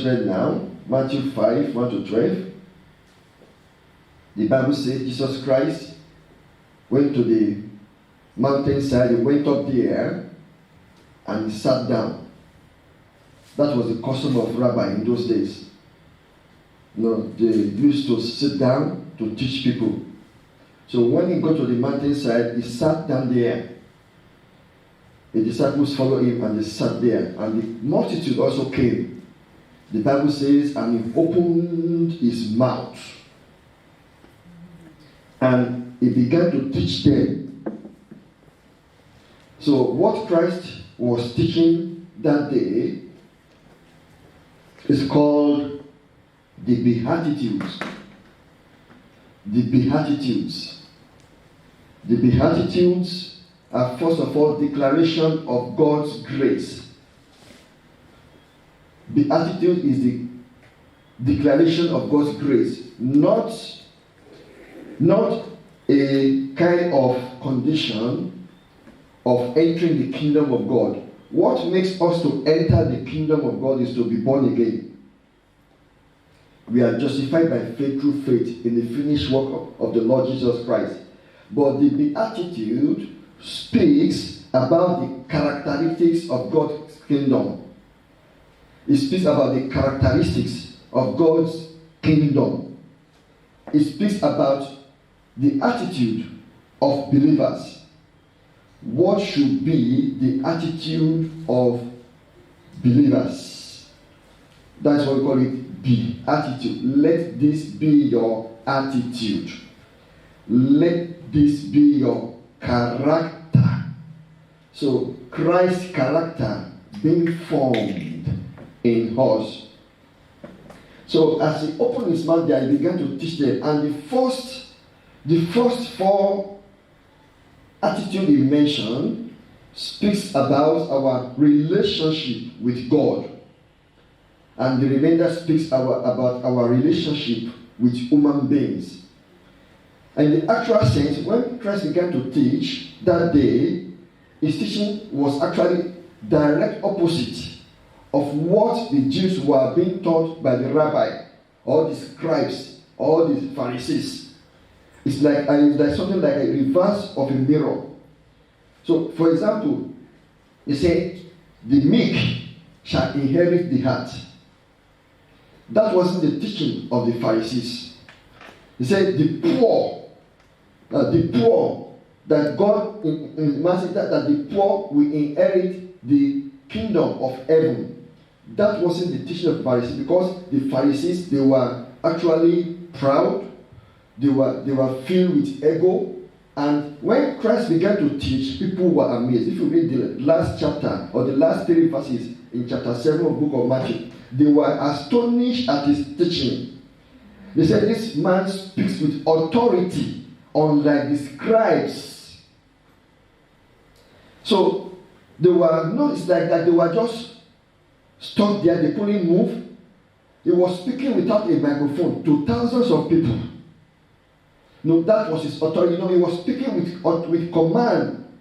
read now, Matthew 5, 1 to 12. The Bible says Jesus Christ went to the mountainside, he went up there and he sat down. That was the custom of rabbi in those days. They used to sit down to teach people. So when he got to the mountainside, he sat down there. The disciples followed him and they sat there. And the multitude also came. The Bible says, and he opened his mouth. And he began to teach them. So what Christ was teaching that day is called the Beatitudes. The Beatitudes. The Beatitudes are first of all declaration of God's grace. Beatitude is the declaration of God's grace, not a kind of condition of entering the kingdom of God. What makes us to enter the kingdom of God is to be born again. We are justified by faith through faith in the finished work of the Lord Jesus Christ. But the Beatitude speaks about the characteristics of God's kingdom. It speaks about the characteristics of God's kingdom. It speaks about the attitude of believers. What should be the attitude of believers? That's what we call it, beatitude. Let this be your attitude. Let this be your character. So Christ's character being formed in us. So as he opened his mouth there, he began to teach them. And the first four attitudes he mentioned speaks about our relationship with God. And the remainder speaks about our relationship with human beings. And in the actual sense, when Christ began to teach that day, his teaching was actually direct opposite of what the Jews were being taught by the rabbi, or the scribes, or the Pharisees. It's like something like a reverse of a mirror. So, for example, he said, the meek shall inherit the earth. That wasn't the teaching of the Pharisees. He said, the poor, that God in mercy, that the poor will inherit the kingdom of heaven. That wasn't the teaching of the Pharisees, because the Pharisees, they were actually proud. They were filled with ego. And when Christ began to teach, people were amazed. If you read the last chapter or the last 3 verses in chapter 7 of the book of Matthew, they were astonished at his teaching. They said, this man speaks with authority, unlike the scribes. So it's like that they were just stuck there, they couldn't move. He was speaking without a microphone to thousands of people. No, that was his authority. He was speaking with command.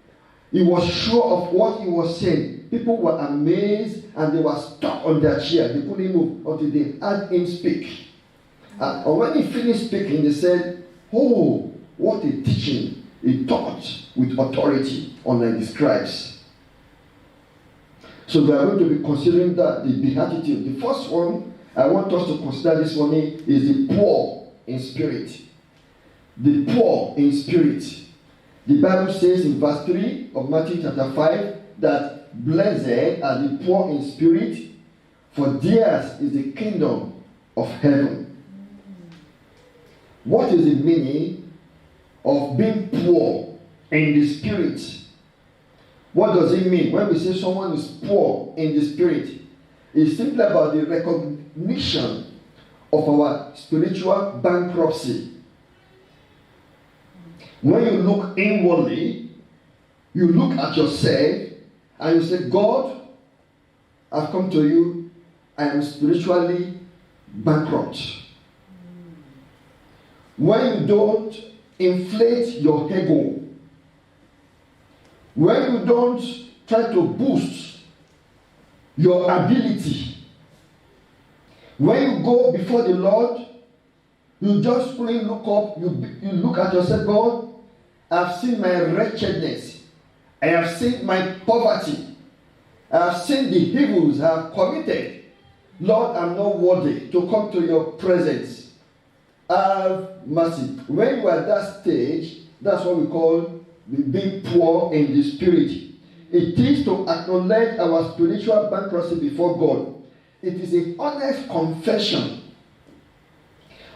He was sure of what he was saying. People were amazed and they were stuck on their chair. They couldn't move until they heard him speak. And when he finished speaking, they said, oh, what a teaching. He taught with authority, unlike the scribes. So we are going to be considering that the beatitude. The first one I want us to consider this morning is the poor in spirit. The poor in spirit. The Bible says in verse 3 of Matthew chapter 5 that blessed are the poor in spirit, for theirs is the kingdom of heaven. What is the meaning of being poor in the spirit? What does it mean when we say someone is poor in the spirit? It's simply about the recognition of our spiritual bankruptcy. When you look inwardly, you look at yourself and you say, God, I've come to you, I am spiritually bankrupt. When you don't inflate your ego, when you don't try to boost your ability, When you go before the Lord, you just only look up, you look at yourself, God, I've seen my wretchedness. I have seen my poverty. I have seen the evils I have committed. Lord, I'm not worthy to come to your presence. Have mercy. When you are at that stage, that's what we call being poor in the spirit. It is to acknowledge our spiritual bankruptcy before God. It is an honest confession.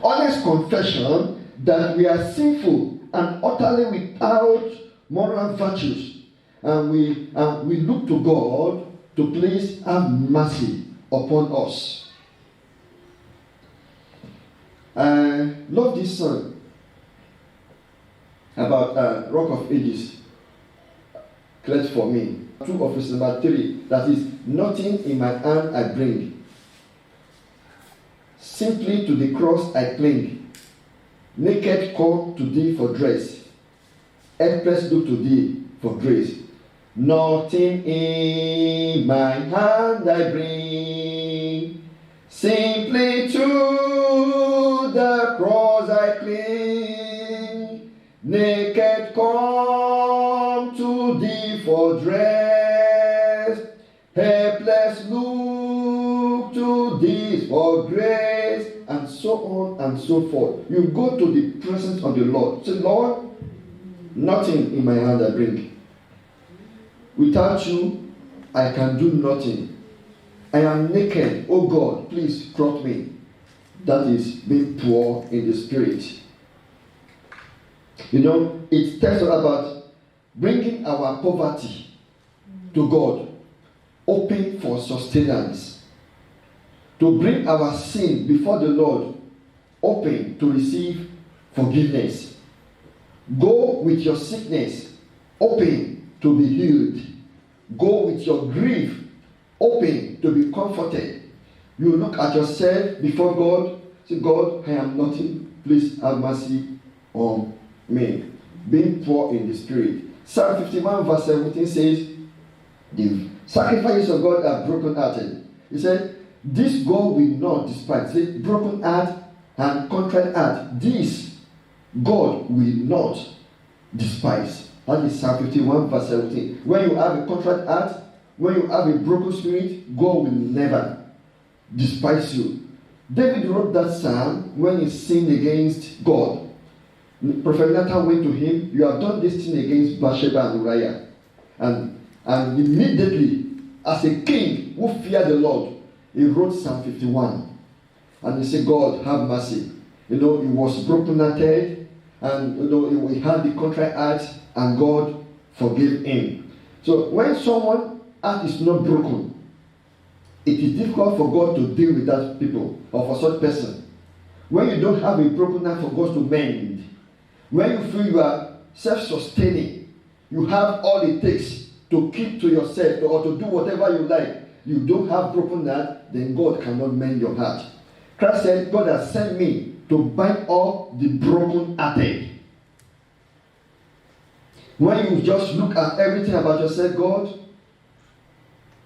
Honest confession that we are sinful and utterly without moral virtues. And we look to God to please have mercy upon us. I love this song about Rock of Ages. Cleared for me. 2 of verse number 3. That is, nothing in my hand I bring. Simply to the cross I cling. Naked come to thee for dress. Helpless look to thee for grace. Nothing in my hand I bring. Simply to the cross I cling. Naked come to thee for dress. Helpless look to thee for grace. And so on and so forth. You go to the presence of the Lord. Say, Lord, nothing in my hand I bring. Without you, I can do nothing. I am naked. Oh God, please clothe me. That is being poor in the spirit. You know, it tells us about bringing our poverty to God, open for sustenance. To bring our sin before the Lord, open to receive forgiveness. Go with your sickness, open to be healed. Go with your grief, open to be comforted. You look at yourself before God, say, God, I am nothing. Please have mercy on me. Being poor in the spirit. Psalm 51 verse 17 says, the sacrifices of God are broken-hearted. He said, this God will not despise. Say, broken heart and contrite heart. This God will not despise. That is Psalm 51 verse 17. When you have a contrite heart, when you have a broken spirit, God will never despise you. David wrote that psalm when he sinned against God. Prophet Nathan went to him, you have done this thing against Bathsheba and Uriah. And immediately, as a king who feared the Lord, he wrote Psalm 51. And he said, God, have mercy. You know, he was broken-hearted, and you know, he had the contrite heart, and God forgave him. So when someone's heart is not broken, it is difficult for God to deal with that people or for such person. When you don't have a broken heart for God to mend, when you feel you are self-sustaining, you have all it takes to keep to yourself or to do whatever you like, you don't have broken heart, then God cannot mend your heart. Christ said, God has sent me to bind up the broken hearted. When you just look at everything about yourself, God,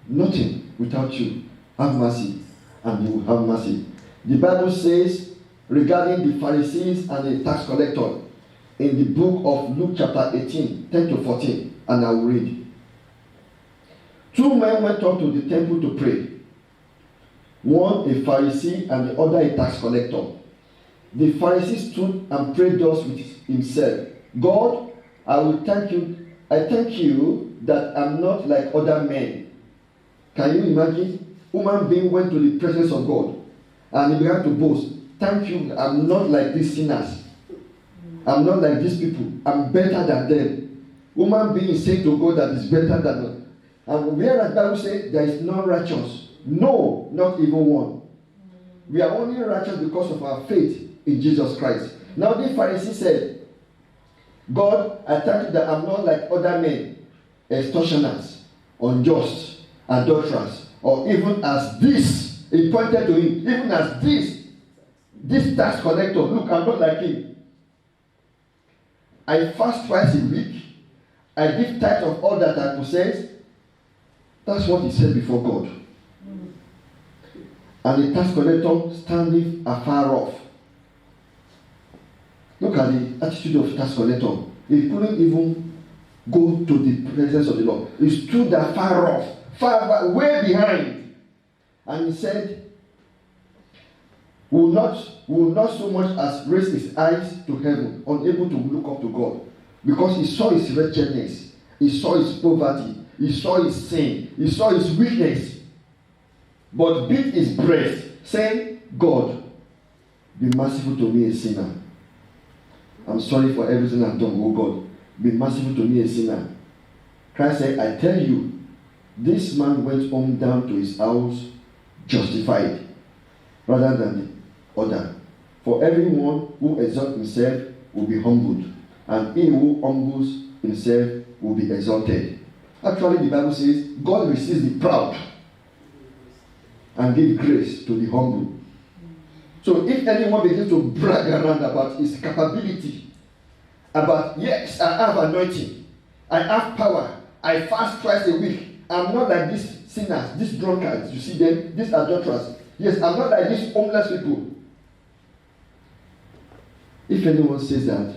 nothing without you. Have mercy, and you will have mercy. The Bible says regarding the Pharisees and the tax collector in the book of Luke chapter 18, 10 to 14, and I will read. 2 men went up to the temple to pray. One a Pharisee and the other a tax collector. The Pharisee stood and prayed thus with himself. God, I will thank you. I thank you that I'm not like other men. Can you imagine? Human being went to the presence of God and he began to boast. Thank you, I'm not like these sinners. I'm not like these people. I'm better than them. Human being is saying to God that is better than them. And whereas the Bible says there is none righteous. No, not even one. We are only righteous because of our faith in Jesus Christ. Now the Pharisee said, God, I thank you that I'm not like other men, extortioners, unjust, adulterers, or even as this, he pointed to him, even as this tax collector, look, I'm not like him. I fast twice a week. I give tithe of all that I possess. That's what he said before God. and the tax collector standing afar off. Look at the attitude of tax collector. He couldn't even go to the presence of the Lord. He stood afar off, way behind. And he said, will not so much as raise his eyes to heaven, unable to look up to God. Because he saw his wretchedness, he saw his poverty, he saw his sin, he saw his weakness. But beat his breast, saying, God, be merciful to me, a sinner. I'm sorry for everything I've done, oh God. Be merciful to me, a sinner. Christ said, I tell you, this man went home down to his house justified, rather than the other. For everyone who exalts himself will be humbled, and he who humbles himself will be exalted. Actually, the Bible says, God resists the proud and gives grace to the humble. So if anyone begins to brag around about his capability, about, yes, I have anointing, I have power, I fast twice a week, I'm not like these sinners, these drunkards, you see them, these adulterers. Yes, I'm not like these homeless people. If anyone says that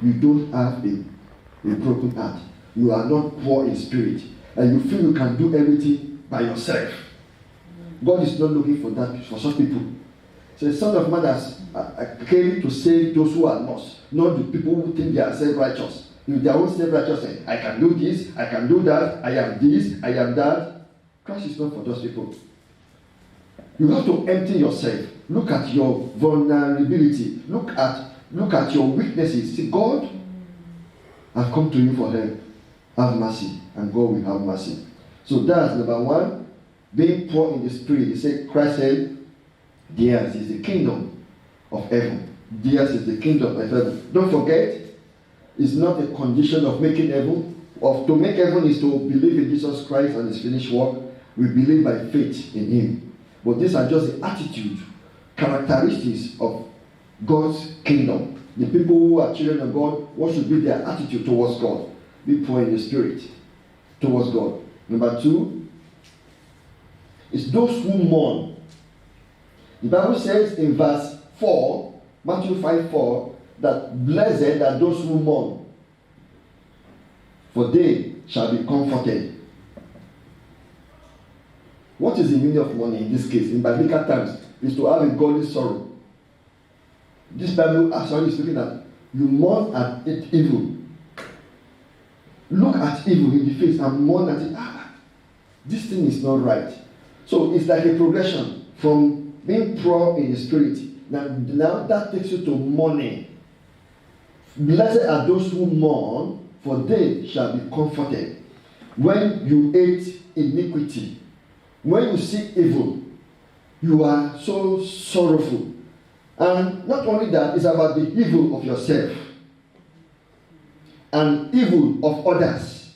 you don't have a broken heart, you are not poor in spirit, and you feel you can do everything by yourself, God is not looking for that, for such people. So the Son of Man has came to save those who are lost, not the people who think they are self-righteous. If their own self-righteousness, I can do this, I can do that, I am this, I am that. Christ is not for those people. You have to empty yourself. Look at your vulnerability. Look at your weaknesses. See, God, I've come to you for help. Have mercy, and God will have mercy. So that's number one, being poor in the spirit. He said, Christ said, theirs is the kingdom of heaven. Theirs is the kingdom of heaven. Don't forget, it's not a condition of making heaven. To make heaven is to believe in Jesus Christ and his finished work. We believe by faith in him. But these are just the attitude, characteristics of God's kingdom. The people who are children of God, what should be their attitude towards God? Be poor in the spirit towards God. Number two, is those who mourn. The Bible says in verse 4, Matthew 5:4, that blessed are those who mourn, for they shall be comforted. What is the meaning of mourning in this case? In biblical terms, is to have a godly sorrow. This Bible actually is looking at you mourn at evil. Look at evil in the face and mourn at it. This thing is not right. So it's like a progression from being poor in the spirit. Now that takes you to mourning. Blessed are those who mourn, for they shall be comforted. When you hate iniquity, when you see evil, you are so sorrowful. And not only that, it's about the evil of yourself and evil of others,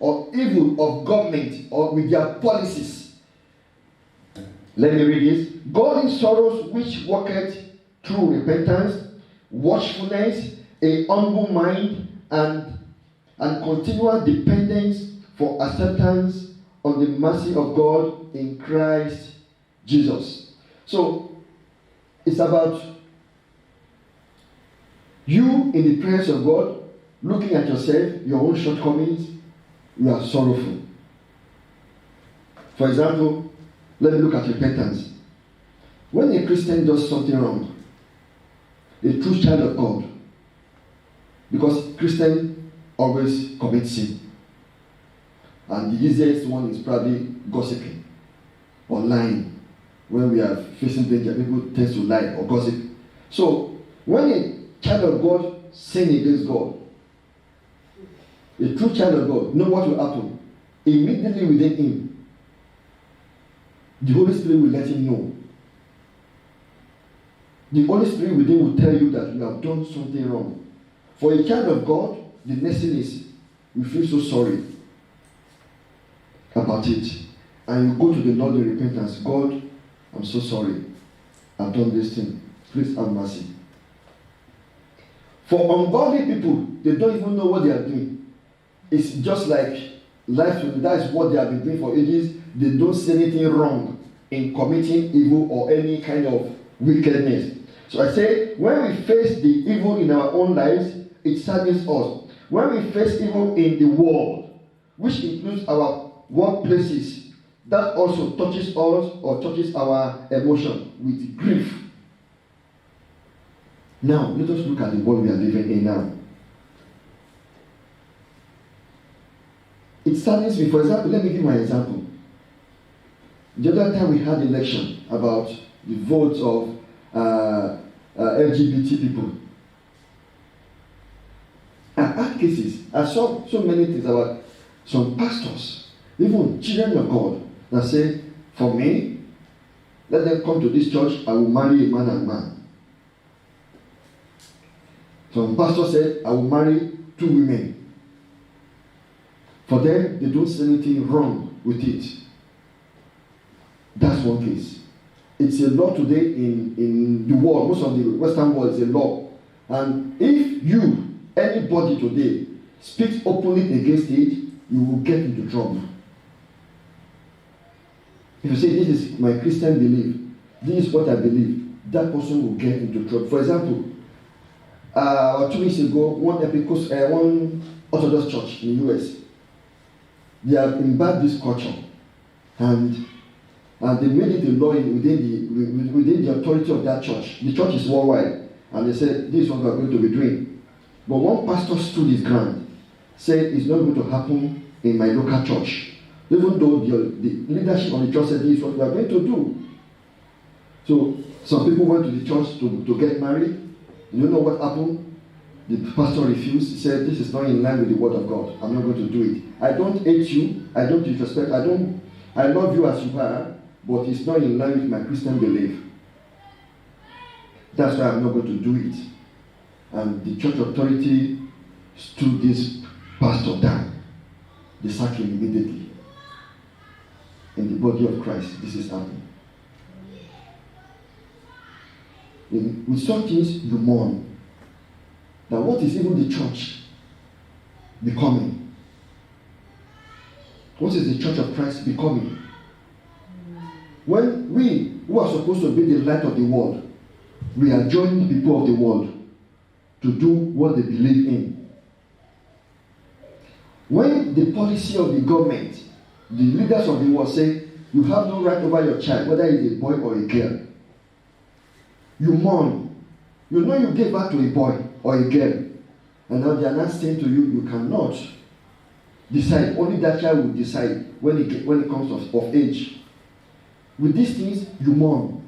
or evil of government, or with their policies. Let me read this. Godly sorrows which worketh through repentance, watchfulness, a humble mind, and continual dependence for acceptance on the mercy of God in Christ Jesus. So, it's about you in the presence of God, looking at yourself, your own shortcomings, you are sorrowful. For example, let me look at repentance. When a Christian does something wrong, a true child of God, because Christians always commit sin, and the easiest one is probably gossiping or lying. When we are facing danger, people tend to lie or gossip. So, when a child of God sin against God, a true child of God, know what will happen. Immediately within him, the Holy Spirit will let him know. The Holy Spirit within will tell you that you have done something wrong. For a child of God, the next thing is you feel so sorry about it. And you go to the Lord in repentance. God, I'm so sorry. I've done this thing. Please have mercy. For ungodly people, they don't even know what they are doing. It's just like life, that is what they have been doing for ages. They don't see anything wrong. in committing evil or any kind of wickedness. So I say, when we face the evil in our own lives, it saddens us. When we face evil in the world, which includes our workplaces, that also touches us or touches our emotion with grief. Now, let us look at the world we are living in now. It saddens me. For example, let me give my example. The other time we had election about the votes of LGBT people. I had cases. I saw so many things about some pastors, even children of God, that say, for me, let them come to this church, I will marry a man and man. Some pastor said, I will marry 2 women. For them, they don't see anything wrong with it. That's one case. It's a law today in the world. Most of the Western world is a law. And if you, anybody today, speaks openly against it, you will get into trouble. If you say, this is my Christian belief, this is what I believe, that person will get into trouble. For example, 2 weeks ago, one Orthodox church in the US, they have imbibed this culture, and they made it a law within the authority of that church. The church is worldwide, and they said, this is what we are going to be doing. But one pastor stood his ground, said it's not going to happen in my local church, even though the leadership of the church said this is what we are going to do. So some people went to the church to get married. You know what happened? The pastor refused. He said, this is not in line with the word of God. I'm not going to do it. I don't hate you. I don't disrespect. I love you as you are, but it's not in line with my Christian belief. That's why I'm not going to do it. And the church authority stood this pastor down. They sacked him immediately. In the body of Christ, this is happening. With some things, you mourn. Now, what is even the church becoming? What is the church of Christ becoming? When we, who are supposed to be the light of the world, we are joining the people of the world to do what they believe in. When the policy of the government, the leaders of the world say, you have no right over your child, whether it's a boy or a girl, you mourn. You know you gave birth to a boy or a girl, and now they are not saying to you, you cannot decide. Only that child will decide when it comes of age. With these things, you mourn.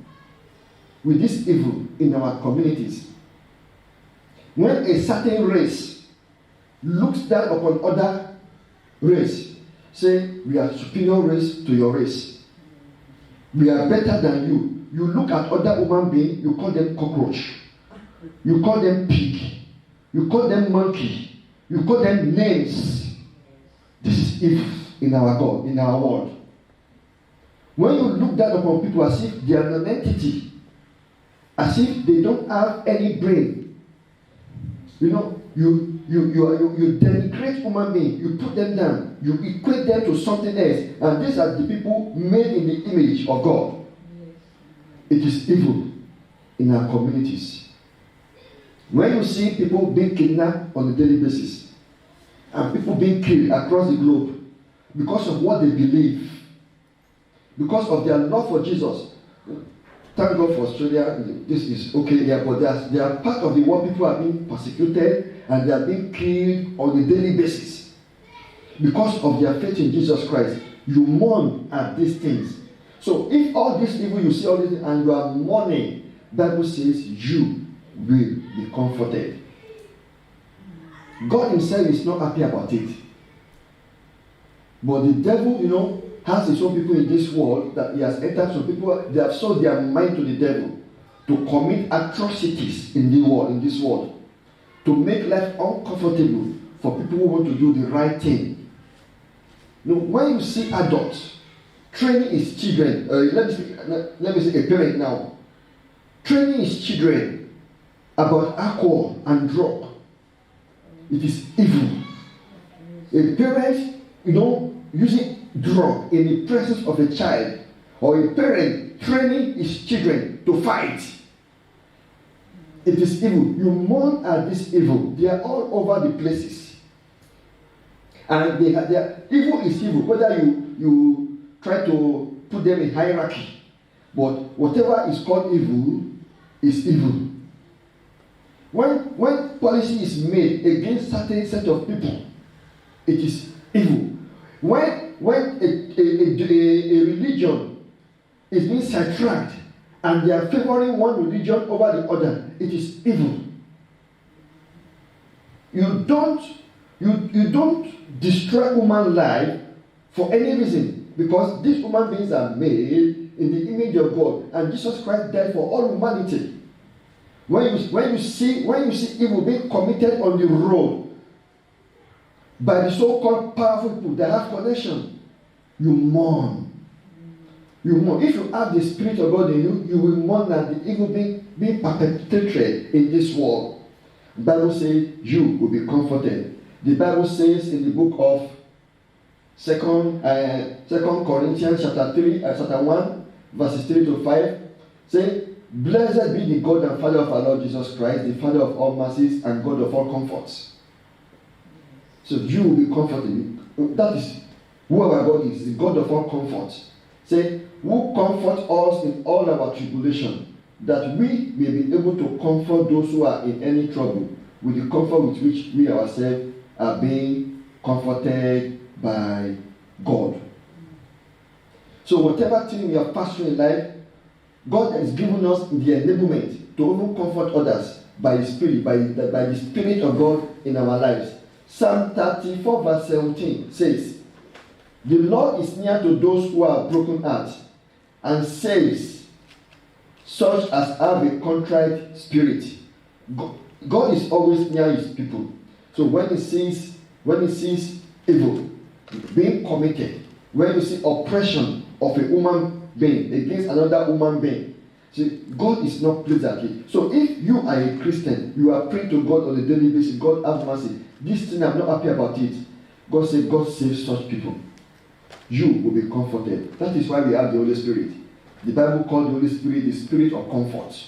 With this evil in our communities. When a certain race looks down upon other race, say, we are superior race to your race. We are better than you. You look at other human beings, you call them cockroach. You call them pig. You call them monkey. You call them names. This is evil in our God, in our world. When you look down upon people as if they are an entity, as if they don't have any brain, you know, you denigrate human beings, you put them down, you equate them to something else, and these are the people made in the image of God. It is evil in our communities. When you see people being kidnapped on a daily basis, and people being killed across the globe because of what they believe, because of their love for Jesus. Thank God for Australia, this is okay here, but they are part of the world. People are being persecuted and they are being killed on a daily basis because of their faith in Jesus Christ. You mourn at these things. So if all this evil, you see all this and you are mourning, Bible says you will be comforted. God himself is not happy about it. But the devil, has his own people in this world that he has entered. Some people, they have sold their mind to the devil to commit atrocities in this world, to make life uncomfortable for people who want to do the right thing. When you see adults training his children, let me say a parent now, training his children about alcohol and drug, it is evil. A parent, using drug in the presence of a child or a parent training his children to fight. It is evil. You mourn at this evil. They are all over the places. And evil is evil, whether you try to put them in hierarchy. But whatever is called evil is evil. When policy is made against certain set of people, it is evil. When a religion is being sidetracked and they are favoring one religion over the other, it is evil. You don't destroy human life for any reason, because these human beings are made in the image of God, and Jesus Christ died for all humanity. When you see evil being committed on the road by the so-called powerful people that have connection, you mourn. You mourn. If you have the Spirit of God in you, you will mourn at the evil being perpetrated in this world. The Bible says you will be comforted. The Bible says in the book of 2 Corinthians chapter 1, verses 3 to 5, say, "Blessed be the God and Father of our Lord Jesus Christ, the Father of all mercies and God of all comforts." So you will be comforted. That is who our God is, the God of all comforts. Say, "Who comforts us in all our tribulation, that we may be able to comfort those who are in any trouble with the comfort with which we ourselves are being comforted by God." So whatever thing we have passed through in life, God has given us the enablement to even comfort others by His Spirit, by the Spirit of God in our lives. Psalm 34 verse 17 says, "The Lord is near to those who are broken heart, and saves such as have a contrite spirit." God is always near His people. So when He sees evil being committed, when you see oppression of a human being against another human being, see, God is not pleased at it. So if you are a Christian, you are praying to God on a daily basis, "God have mercy, this thing I'm not happy about it." God said, God saves such people. You will be comforted. That is why we have the Holy Spirit. The Bible called the Holy Spirit the Spirit of comfort.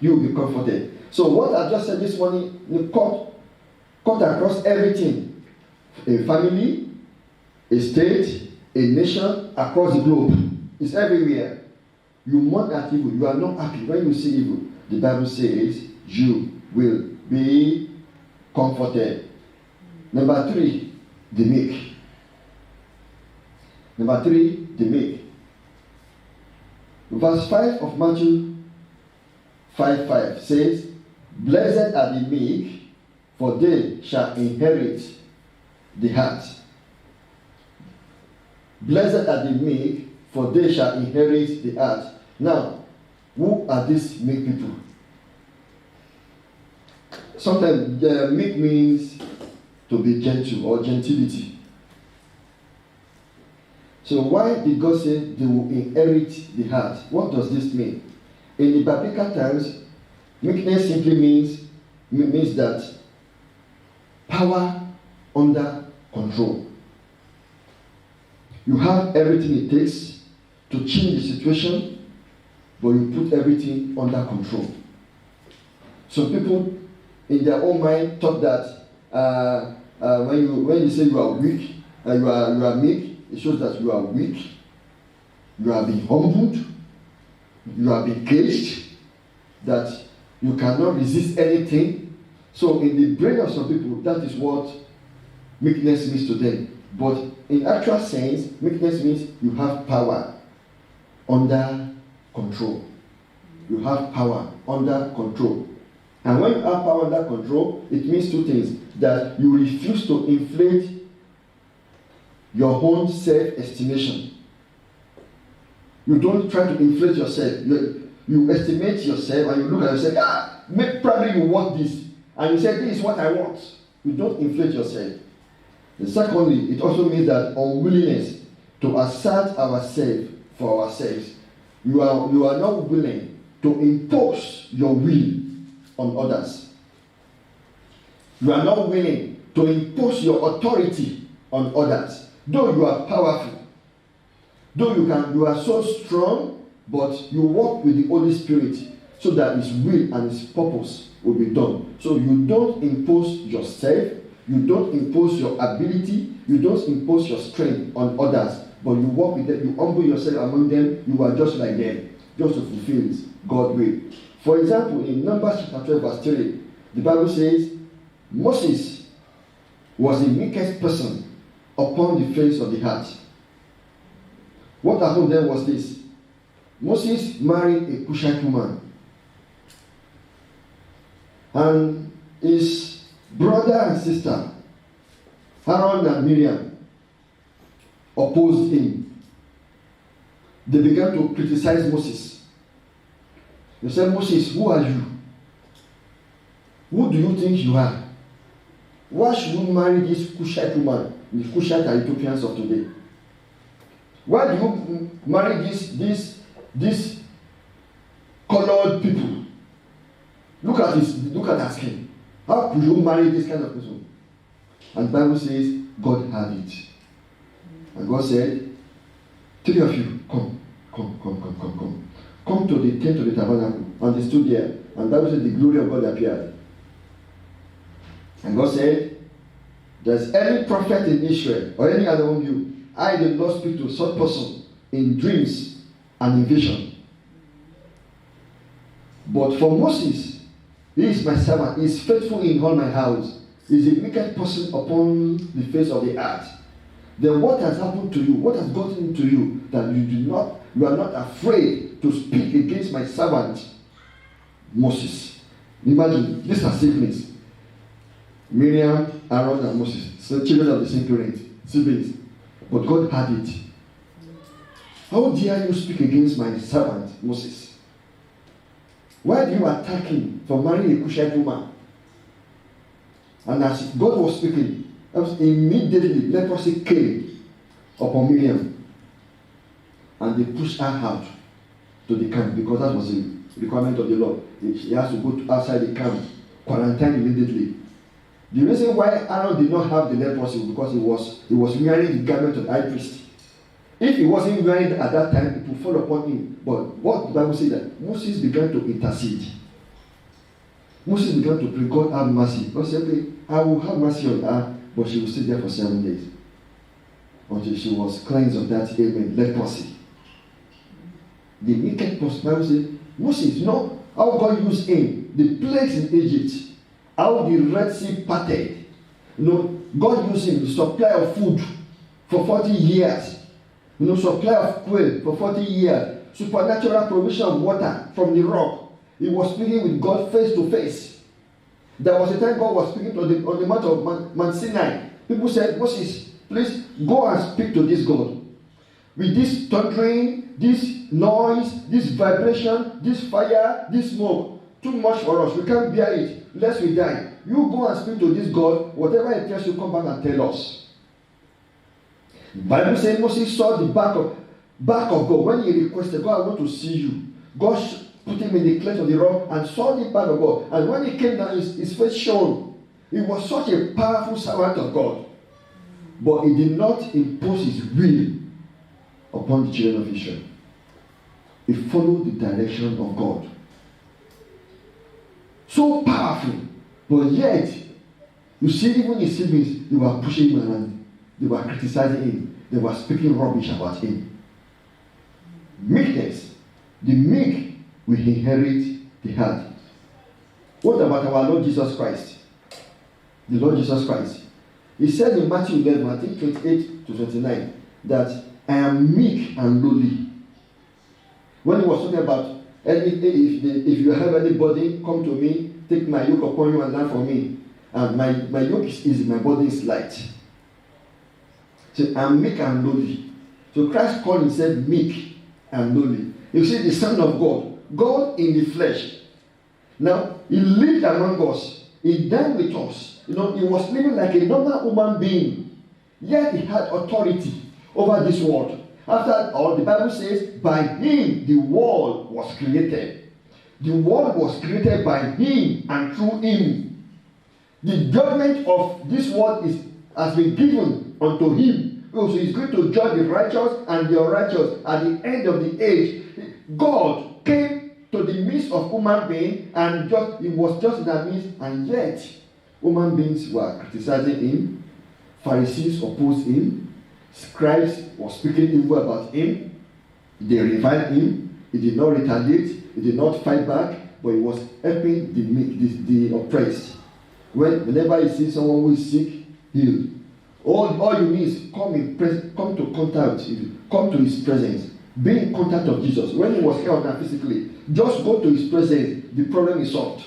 You will be comforted. So what I just said this morning, you cut across everything. A family, a state, a nation, across the globe. It's everywhere. You mourn at evil. You are not happy when you see evil. The Bible says you will be comforted. Number 3, the meek. Number 3, the meek. Verse 5 of Matthew 5:5 says, "Blessed are the meek, for they shall inherit the earth." Blessed are the meek, for they shall inherit the earth. Now, who are these meek people? Sometimes meek means to be gentle or gentility. So why did God say they will inherit the earth? What does this mean? In the biblical times, meekness simply means that power under control. You have everything it takes to change the situation, but you put everything under control. Some people in their own mind thought that when you say you are weak, you are meek, it shows that you are weak, you are being humbled, you are being caged, that you cannot resist anything. So in the brain of some people, that is what meekness means to them. But in actual sense, meekness means you have power under control. You have power under control. And when you have power under control, it means two things. That you refuse to inflate your own self-estimation. You don't try to inflate yourself. You estimate yourself and you look at yourself, probably you want this. And you say, this is what I want. You don't inflate yourself. And secondly, it also means that unwillingness to assert ourselves for ourselves. You are not willing to impose your will on others. You are not willing to impose your authority on others. Though you are powerful, Though you are so strong, but you walk with the Holy Spirit so that His will and His purpose will be done. So you don't impose yourself, you don't impose your ability, you don't impose your strength on others, but you walk with them, you humble yourself among them, you are just like them, just to fulfill God's will. For example, in Numbers chapter 12, verse 3, the Bible says, Moses was the meekest person upon the face of the earth. What happened then was this. Moses married a Cushite woman. And his brother and sister, Aaron and Miriam, opposed him. They began to criticize Moses. They said, Moses, who are you? Who do you think you are? Why should you marry this Cushite woman, the Cushite and Ethiopians of today? Why do you marry these colored people? Look at that skin. How could you marry this kind of person? And the Bible says God had it. And God said, 3 of you, come. Come to the tent of the tabernacle. And they stood there. And the Bible said the glory of God appeared. And God said, there's any prophet in Israel or any other among you, I did not speak to such person in dreams and in vision. But for Moses, he is my servant, he is faithful in all my house, he is the meekest person upon the face of the earth. Then what has happened to you? What has gotten into you that you are not afraid to speak against my servant Moses? Imagine, these are siblings. Miriam, Aaron, and Moses, so children of the same parent, siblings. But God had it. How dare you speak against my servant Moses? Why do you attack him for marrying a Cushite woman? And as God was speaking, immediately leprosy came upon Miriam. And they pushed her out to the camp because that was the requirement of the law. She has to go outside the camp, quarantine immediately. The reason why Aaron did not have the leprosy was because he was wearing the garment of the high priest. If he wasn't wearing it at that time, it would fall upon him. But what the Bible says that Moses began to intercede. Moses began to pray, God have mercy. God said, okay, I will have mercy on her, but she will stay there for 7 days until she was cleansed of that ailment, leprosy. The wicked person, Bible says, Moses, how God used him, the plagues in Egypt, how the Red Sea parted. God used him, the supply of food for 40 years. Supply of quail for 40 years. Supernatural provision of water from the rock. He was speaking with God face to face. There was a time God was speaking on the mount of Mount Sinai. People said, Moses, please go and speak to this God. With this thundering, this noise, this vibration, this fire, this smoke. Too much for us. We can't bear it. Lest we die. You go and speak to this God. Whatever it tells you, come back and tell us. The Bible says Moses saw the back of God. When he requested, God, I want to see you. God put him in the cleft of the rock and saw the back of God. And when he came down, his face shone. He was such a powerful servant of God. But he did not impose his will upon the children of Israel. He followed the direction of God. So powerful. But yet, you see, even his siblings, they were pushing him around. They were criticizing him. They were speaking rubbish about him. Meekness. The meek will inherit the hard. What about our Lord Jesus Christ? The Lord Jesus Christ. He said in Matthew 11, I think 28 to 29, that I am meek and lowly. When he was talking about, if you have anybody, come to me, take my yoke upon you and learn from me. And my yoke is easy, my body is light. So I'm meek and lowly. So Christ called himself meek and lowly. You see, the Son of God, God in the flesh. Now, he lived among us. He died with us. He was living like a normal human being. Yet he had authority over this world. After all, the Bible says, by him the world was created. The world was created by him and through him. The judgment of this world has been given unto him. So he's going to judge the righteous and the unrighteous at the end of the age. God came to the midst of human beings, and he was just in that midst, and yet human beings were criticizing him. Pharisees opposed him. Scribes were speaking evil about him. They reviled him. He did not retaliate. He did not fight back, but he was helping the oppressed. Whenever you see someone who is sick, heal. All you need is come to contact, come to his presence. Be in contact of Jesus. When he was here on earth physically, just go to his presence. The problem is solved.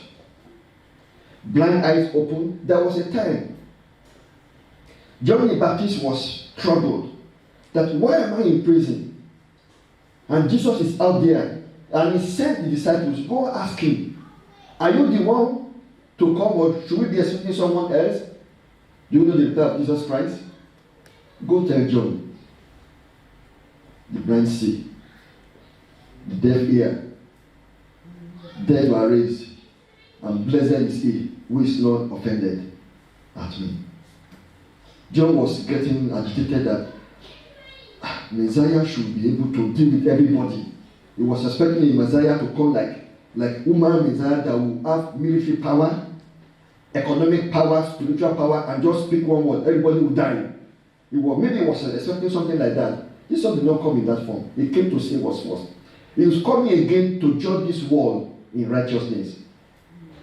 Blind eyes open. There was a time John the Baptist was troubled that why am I in prison? And Jesus is out there, and he sent the disciples, go ask him, are you the one to come, or should we be expecting someone else? Do you know the letter of Jesus Christ? Go tell John. The blind see, the deaf hear, dead were raised, and blessed is he who is not offended at me. John was getting agitated that Messiah should be able to deal with everybody. He was expecting the Messiah to come like human Messiah that will have military power, economic power, spiritual power, and just speak one word, everybody will die. Maybe he was expecting something like that. Jesus did not come in that form. He came to say what's first. He was coming again to judge this world in righteousness.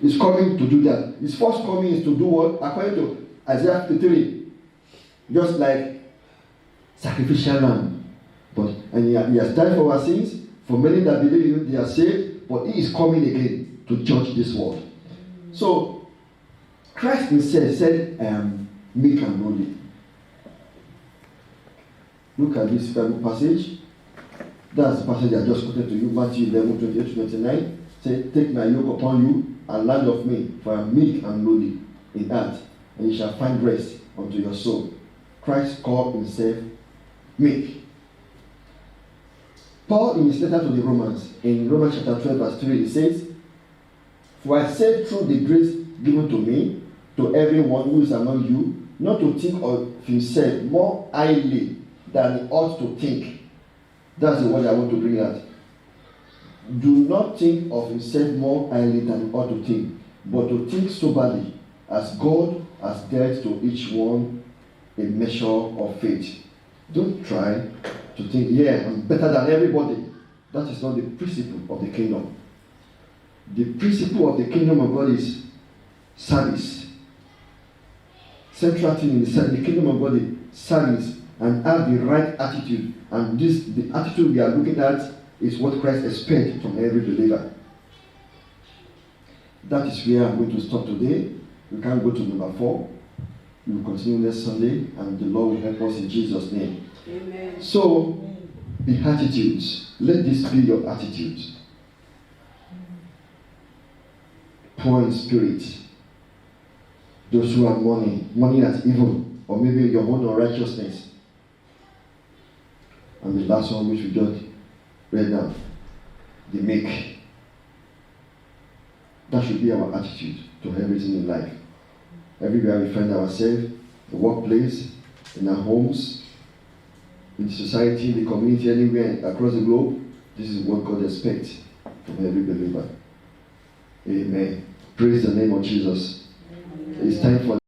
He's coming to do that. His first coming is to do what? According to Isaiah 53. Just like sacrificial lamb. And he has died for our sins. For many that believe in him, they are saved. But he is coming again to judge this world. So, Christ himself said, I am meek and lowly. Look at this Bible passage. That's the passage I just quoted to you, Matthew 11, 28 to 29. Say, take my yoke upon you and learn of me, for I am meek and lowly in heart, and you shall find rest unto your soul. Christ called himself meek. Paul, in his letter to the Romans, in Romans chapter 12, verse 3, he says, for I say through the grace given to me, to everyone who is among you, not to think of himself more highly than he ought to think. That's the word I want to bring out. Do not think of himself more highly than he ought to think, but to think soberly, as God has dealt to each one a measure of faith. Don't try to think, yeah, I'm better than everybody. That is not the principle of the kingdom. The principle of the kingdom of God is service. Central thing in the kingdom of God is service, and have the right attitude. And the attitude we are looking at is what Christ expects from every believer. That is where I'm going to stop today. We can go to number 4. We will continue next Sunday, and the Lord will help us in Jesus' name. Amen. So, the attitudes. Let this be your attitude. Poor in spirit. Those who have money as evil, or maybe your own unrighteousness. And the last one which we just read now, the meek. That should be our attitude to everything in life. Everywhere we find ourselves, the workplace, in our homes, in society, in the community, anywhere across the globe, this is what God expects from every believer. Amen. Praise the name of Jesus. Amen. It's time for